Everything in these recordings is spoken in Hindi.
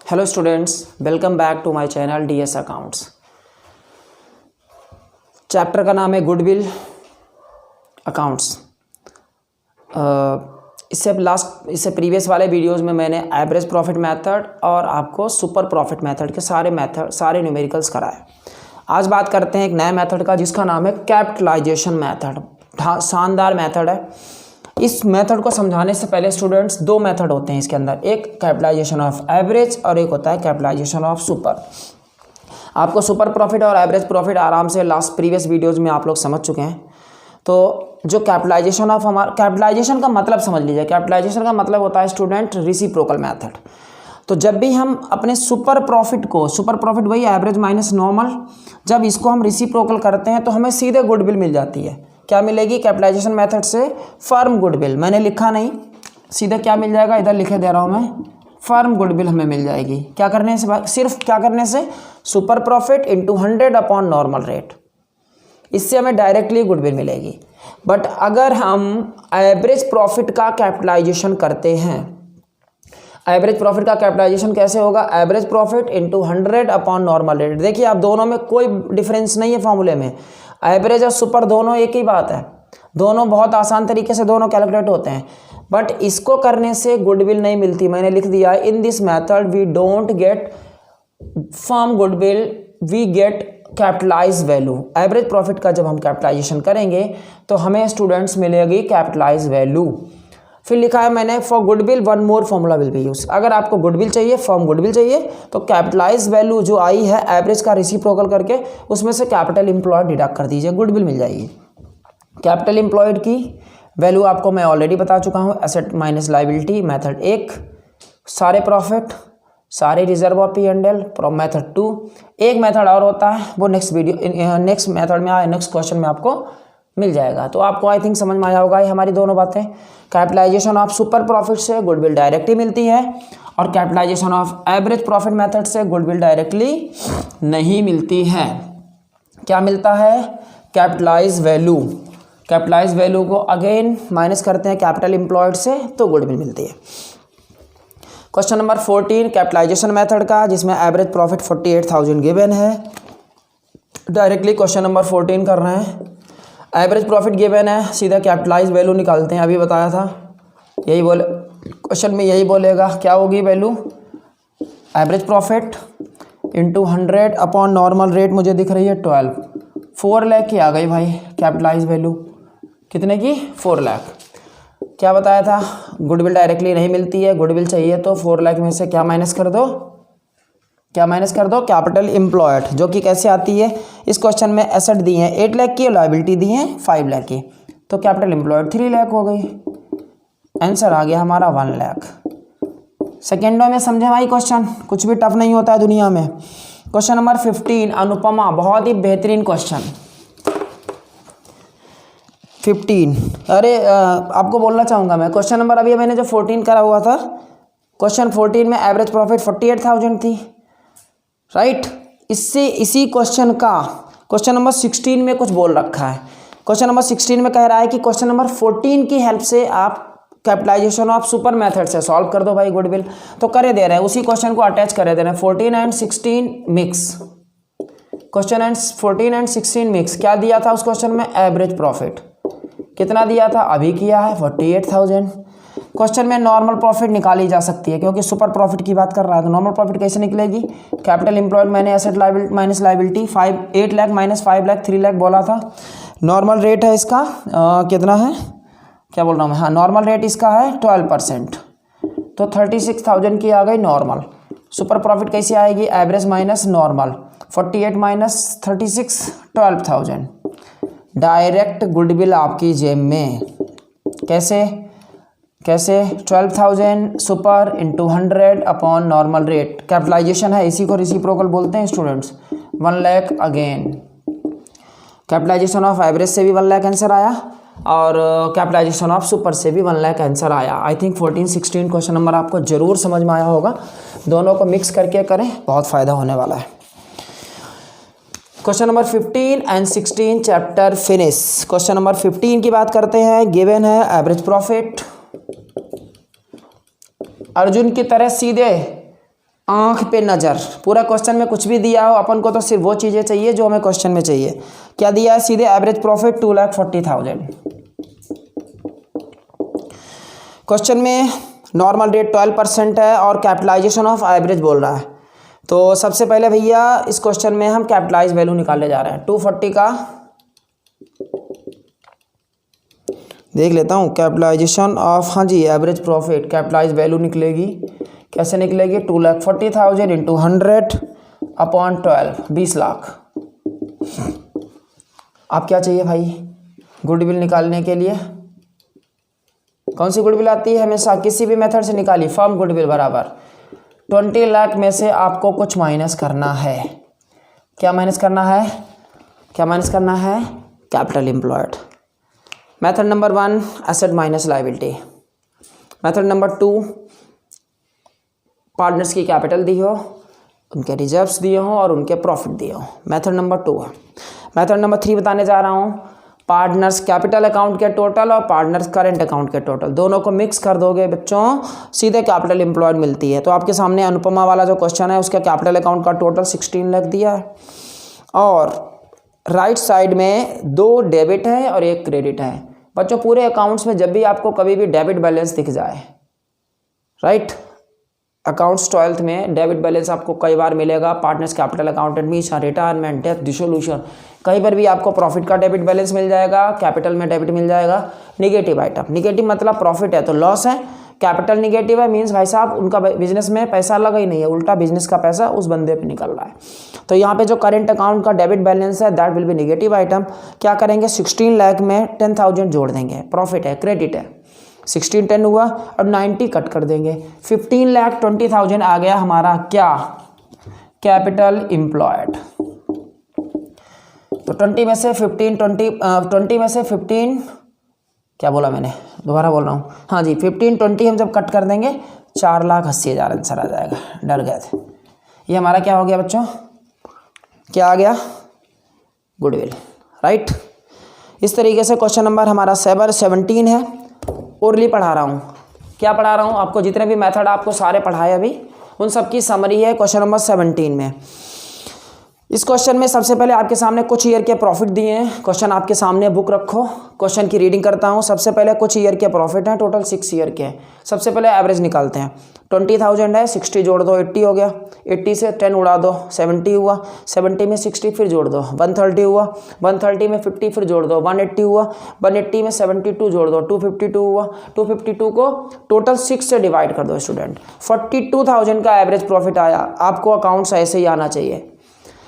Hello students, welcome back to my channel DS accounts. Chapter का नाम है गुडविल अकाउंट्स। इससे प्रीवियस वाले वीडियोस में मैंने एवरेज प्रॉफिट मेथड और आपको सुपर प्रॉफिट मेथड के सारे न्यूमेरिकल्स कराए। आज बात करते हैं एक नए मेथड का जिसका नाम है कैपिटलाइजेशन मेथड। शानदार मेथड है। इस मेथड को समझाने से पहले स्टूडेंट्स, दो मेथड होते हैं इसके अंदर, एक कैपिटलाइजेशन ऑफ एवरेज और एक होता है कैपिटलाइजेशन ऑफ सुपर। आपको सुपर प्रॉफिट और एवरेज प्रॉफिट आराम से प्रीवियस वीडियोस में आप लोग समझ चुके हैं। तो जो कैपिटलाइजेशन का मतलब समझ लीजिए। कैपिटलाइजेशन का मतलब होता है स्टूडेंट रेसिप्रोकल मेथड। तो जब भी हम अपने सुपर प्रॉफिट वही एवरेज माइनस नॉर्मल, जब इसको हम रेसिप्रोकल करते हैं तो हमें सीधे गुडविल मिल जाती है। क्या मिलेगी कैपिटलाइजेशन मेथड से? Firm goodwill. मैंने लिखा नहीं, सीधे क्या मिल जाएगा, इधर लिखे दे रहा हूँ मैं, फर्म गुडविल हमें मिल जाएगी। क्या करने से? सिर्फ क्या करने से? Super profit into 100 upon normal rate. इससे हमें डायरेक्टली गुडविल मिलेगी। बट अगर हम एवरेज प्रॉफिट का कैपिटलाइजेशन करते हैं, एवरेज प्रॉफिट का कैपिटलाइजेशन कैसे होगा? Average profit into 100 upon normal rate. देखिए आप, दोनों में कोई डिफरेंस नहीं है फॉर्मूले में। एवरेज और सुपर दोनों एक ही बात है, दोनों बहुत आसान तरीके से दोनों कैलकुलेट होते हैं। बट इसको करने से गुडविल नहीं मिलती। मैंने लिख दिया, in this method we don't get firm goodwill, we get capitalize value. Average profit का जब हम कैपिटलाइजेशन करेंगे तो हमें स्टूडेंट्स मिलेगी कैपिटलाइज वैल्यू। फिर लिखा है मैंने, for goodwill one more formula will be use. अगर आपको गुडविल चाहिए, फर्म गुडविल चाहिए, तो कैपिटलाइज वैल्यू जो आई है एवरेज का रेसिप्रोकल करके, उसमें से कैपिटल एम्प्लॉयड डिडक्ट कर दीजिए, गुडविल मिल जाएगी। कैपिटल एम्प्लॉयड की वैल्यू आपको मैं ऑलरेडी बता चुका हूँ, एसेट माइनस लायबिलिटी मेथड 1, सारे प्रॉफिट, सारे reserve of P and L method 2। एक मेथड और होता है, वो नेक्स्ट मेथड में नेक्स्ट क्वेश्चन में आपको मिल जाएगा। तो आपको आई थिंक समझ में आया होगा ये हमारी दोनों बातें। कैपिटलाइजेशन ऑफ सुपर प्रॉफिट से गुडविल डायरेक्टली मिलती है और capitalization of average profit method से गुडविल डायरेक्टली नहीं मिलती है। क्या मिलता है? Capitalize value. कैपिटलाइज वैल्यू को अगेन माइनस करते हैं कैपिटल एम्प्लॉयड से, तो गुडविल मिलती है। क्वेश्चन नंबर 14 कैपिटलाइजेशन मेथड का, जिसमें एवरेज प्रॉफिट 48,000 गिवन है। डायरेक्टली क्वेश्चन नंबर 14 कर रहे हैं। एवरेज प्रॉफिट गिवन है, सीधा कैपिटलाइज वैल्यू निकालते हैं। अभी बताया था, यही बोले क्वेश्चन में, यही बोलेगा। क्या होगी value? Average profit into 100 upon normal rate मुझे दिख रही है 12। 4 लाख की आ गई भाई कैपिटलाइज वैल्यू। कितने की? 4 लाख। क्या बताया था? गुडविल डायरेक्टली नहीं मिलती है, गुडविल चाहिए तो 4 लाख में से क्या माइनस कर दो? कैपिटल एम्प्लॉयड, जो कि कैसे आती है? इस क्वेश्चन में एसेट दी हैं 8 लाख की और लायबिलिटी दी हैं 5 लाख की, तो कैपिटल एम्प्लॉयड 3 लाख हो गई। आंसर आ गया हमारा 1 लाख। सेकेंडों में समझे भाई क्वेश्चन, कुछ भी टफ नहीं होता है दुनिया में। क्वेश्चन नंबर 15 अनुपमा, बहुत ही बेहतरीन क्वेश्चन 15। अरे आपको बोलना चाहूँगा मैं, क्वेश्चन नंबर अभी मैंने जो 14 करा हुआ था, क्वेश्चन 14 में एवरेज प्रॉफिट 48,000 थी, राइट। इसी क्वेश्चन का क्वेश्चन नंबर 16 में कुछ बोल रखा है। क्वेश्चन नंबर 16 में कह रहा है कि क्वेश्चन नंबर 14 की हेल्प से आप कैपिटलाइजेशन ऑफ सुपर मेथड से सॉल्व कर दो भाई गुडविल। तो करे दे रहे हैं, उसी क्वेश्चन को अटैच करे दे रहे हैं। 14 and 16 mix, question and 14 and 16 mix. क्या दिया था उस क्वेश्चन में? एवरेज प्रॉफिट कितना दिया था? अभी किया है 48,000। क्वेश्चन में नॉर्मल प्रॉफिट निकाली जा सकती है, क्योंकि सुपर प्रॉफिट की बात कर रहा है। तो नॉर्मल प्रॉफिट कैसे निकलेगी? कैपिटल एम्प्लॉयड मैंने asset liability minus liability 8 lakh minus 5 lakh 3 lakh बोला था। नॉर्मल रेट है इसका कितना है? क्या बोल रहा हूँ मैं? हाँ, नॉर्मल रेट इसका है 12%, तो 36,000 की आ गई नॉर्मल। सुपर प्रॉफिट कैसे आएगी? Average minus normal, 48 minus 36, 12,000। Direct goodwill आपकी जेब में। कैसे 12,000 super into 100 upon normal rate. Capitalization है, इसी को रेसिप्रोकल बोलते हैं students. 1 lakh again. Capitalization of average से भी 1 लाख आंसर आया और कैपिटलाइजेशन ऑफ सुपर से भी 1 लाख आंसर आया। आई थिंक 14-16 क्वेश्चन नंबर आपको जरूर समझ में आया होगा। दोनों को मिक्स करके करें, बहुत फ़ायदा होने वाला है। Question number 15 and 16 chapter finish. Question number 15 की बात करते हैं। गिवन है एवरेज प्रॉफिट। अर्जुन की तरह सीधे आंख पे नज़र। पूरा क्वेश्चन में कुछ भी दिया हो, अपन को तो सिर्फ वो चीज़ें चाहिए जो हमें क्वेश्चन में चाहिए। क्या दिया है? सीधे एवरेज प्रॉफिट 2,40,000। क्वेश्चन में नॉर्मल रेट 12% है और कैपिटलाइजेशन ऑफ एवरेज बोल रहा है। तो सबसे पहले भैया इस क्वेश्चन में हम कैपिटलाइज वैल्यू निकालने जा रहे हैं। 240 का देख लेता हूँ, कैपिटलाइजेशन ऑफ, हाँ जी, एवरेज प्रॉफिट, कैपिटलाइज वैल्यू निकलेगी। कैसे निकलेगी? 2,40,000 इंटू 100 अपॉन 12, 20 लाख। आप क्या चाहिए भाई गुडविल निकालने के लिए? कौन सी गुडविल आती है? हमेशा किसी भी मेथड से निकाली, फर्म गुडविल बराबर 20 लाख में से आपको कुछ माइनस करना है। क्या माइनस करना है? क्या माइनस करना है? Capital employed. Method number 1 asset minus liability. Method number 2 partners की कैपिटल दी हो, उनके रिजर्व्स दिए हों और उनके प्रॉफिट दिए हों। मेथड नंबर 2 है। मेथड नंबर 3 बताने जा रहा हूँ, पार्टनर्स कैपिटल अकाउंट के टोटल और पार्टनर्स करेंट अकाउंट के टोटल, दोनों को मिक्स कर दोगे बच्चों, सीधे कैपिटल एम्प्लॉयड मिलती है। तो आपके सामने अनुपमा वाला जो क्वेश्चन है उसका कैपिटल अकाउंट का टोटल 16 लाख दिया है और राइट साइड में 2 डेबिट है और 1 क्रेडिट है। बच्चों पूरे अकाउंट्स में जब भी आपको कभी भी डेबिट बैलेंस दिख जाए, राइट, अकाउंट्स 12th में डेबिट बैलेंस आपको कई बार मिलेगा। Partners capital account, admission, retirement, death, dissolution, कहीं पर भी आपको प्रॉफिट का डेबिट बैलेंस मिल जाएगा, कैपिटल में डेबिट मिल जाएगा। निगेटिव आइटम, निगेटिव मतलब प्रॉफिट है तो लॉस है, कैपिटल निगेटिव है मीन्स भाई साहब उनका बिजनेस में पैसा लगा ही नहीं है, उल्टा बिजनेस का पैसा उस बंदे पे निकल रहा है। तो यहाँ पे जो करंट अकाउंट का डेबिट बैलेंस है that will be negative item. क्या करेंगे? 16 लाख में 10,000 जोड़ देंगे, प्रॉफिट है, क्रेडिट है, 16 10 हुआ और 90 कट कर देंगे, 15,20,000 आ गया हमारा क्या? Capital employed. तो 20 में से 15 क्या बोला मैंने, दोबारा बोल रहा हूँ, हाँ जी, 15-20 हम जब कट कर देंगे 4,80,000 आंसर आ जाएगा। डर गए थे। ये हमारा क्या हो गया बच्चों? क्या आ गया? Goodwill, right. इस तरीके से क्वेश्चन नंबर हमारा 17 है। ओरली पढ़ा रहा हूँ। क्या पढ़ा रहा हूँ? आपको जितने भी मेथड आपको सारे पढ़ाए अभी, उन सब की समरी है क्वेश्चन नंबर 17 में। इस क्वेश्चन में सबसे पहले आपके सामने कुछ ईयर के प्रॉफिट दिए हैं। क्वेश्चन आपके सामने बुक रखो, क्वेश्चन की रीडिंग करता हूँ। सबसे पहले कुछ ईयर के प्रॉफिट हैं, टोटल 6 ईयर के हैं। सबसे पहले एवरेज निकालते हैं। 20,000 है, 60 जोड़ दो, 80 हो गया, 80 से 10 उड़ा दो, 70 हुआ, 70 में 60 फिर जोड़ दो, 130 हुआ, 130 में 50 फिर जोड़ दो, 180 हुआ, 180 में 72 जोड़ दो, 252 हुआ, 252 को टोटल 6 से डिवाइड कर दो स्टूडेंट, 42,000 का एवरेज प्रॉफिट आया। आपको अकाउंट्स ऐसे ही आना चाहिए।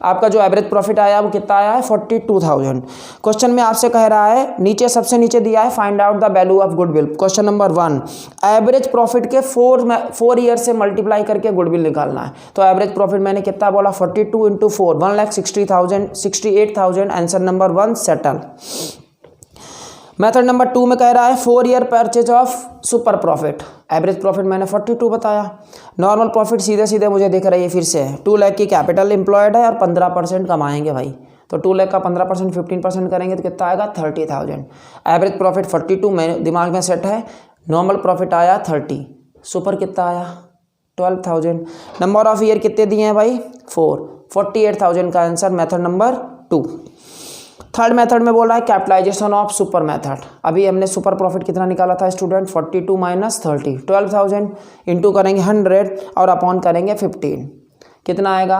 आपका जो एवरेज प्रॉफिट आया वो कितना आया है? 42,000। क्वेश्चन में आपसे कह रहा है, नीचे सबसे नीचे दिया है find out the value of goodwill. Question number 1, average profit के 4 ईयर से मल्टीप्लाई करके गुडविल निकालना है। तो एवरेज प्रॉफिट मैंने कितना बोला? 42 into 4, 1,68,000। Answer number 1 settle. Method number 2 में कह रहा है 4 year purchase of super profit. Average profit मैंने 42 बताया। नॉर्मल प्रॉफिट सीधे सीधे मुझे दिख रही है फिर से 2 लाख की कैपिटल एम्प्लॉयड है और 15% कमाएंगे भाई। तो 2 लाख का 15% 15% करेंगे तो कितना आएगा? 30,000। एवरेज प्रॉफिट 42 मेरे दिमाग में सेट है। नॉर्मल प्रॉफिट आया 30, सुपर कितना आया? 12,000। नंबर ऑफ ईयर कितने दिए हैं भाई? 4, 48,000 का answer method number 2। Third method में बोल रहा है कैपिटलाइजेशन ऑफ सुपर मेथड। अभी हमने सुपर प्रॉफिट कितना निकाला था स्टूडेंट? 42 माइनस 30, 12,000 इंटू करेंगे 100 और अपॉन करेंगे 15, कितना आएगा?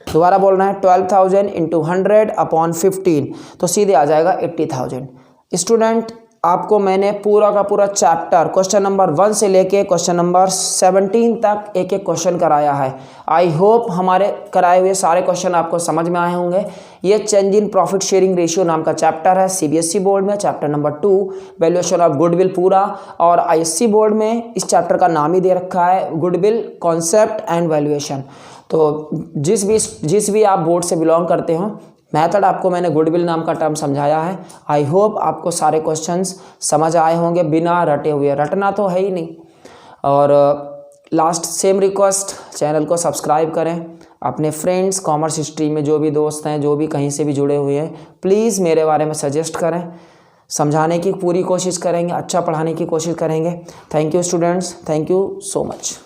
दोबारा बोल रहे हैं 12,000 इंटू 100 अपॉन 15, तो सीधे आ जाएगा 80,000। स्टूडेंट आपको मैंने पूरा का पूरा चैप्टर क्वेश्चन नंबर 1 से लेके क्वेश्चन नंबर 17 तक एक एक क्वेश्चन कराया है। आई होप हमारे कराए हुए सारे क्वेश्चन आपको समझ में आए होंगे। ये change in profit sharing ratio नाम का चैप्टर है सीबीएसई बोर्ड में, chapter number 2 valuation of goodwill पूरा, और आईएससी बोर्ड में इस चैप्टर का नाम ही दे रखा है गुडविल कॉन्सेप्ट एंड वैल्यूएशन। तो जिस भी आप बोर्ड से बिलोंग करते हो, मेथड आपको मैंने गुडविल नाम का टर्म समझाया है। आई होप आपको सारे क्वेश्चंस समझ आए होंगे बिना रटे हुए। रटना तो है ही नहीं। और लास्ट सेम रिक्वेस्ट, चैनल को सब्सक्राइब करें। अपने फ्रेंड्स कॉमर्स स्ट्रीम में जो भी दोस्त हैं, जो भी कहीं से भी जुड़े हुए हैं, प्लीज़ मेरे बारे में सजेस्ट करें। समझाने की पूरी कोशिश करेंगे, अच्छा पढ़ाने की कोशिश करेंगे। Thank you students, thank you so much.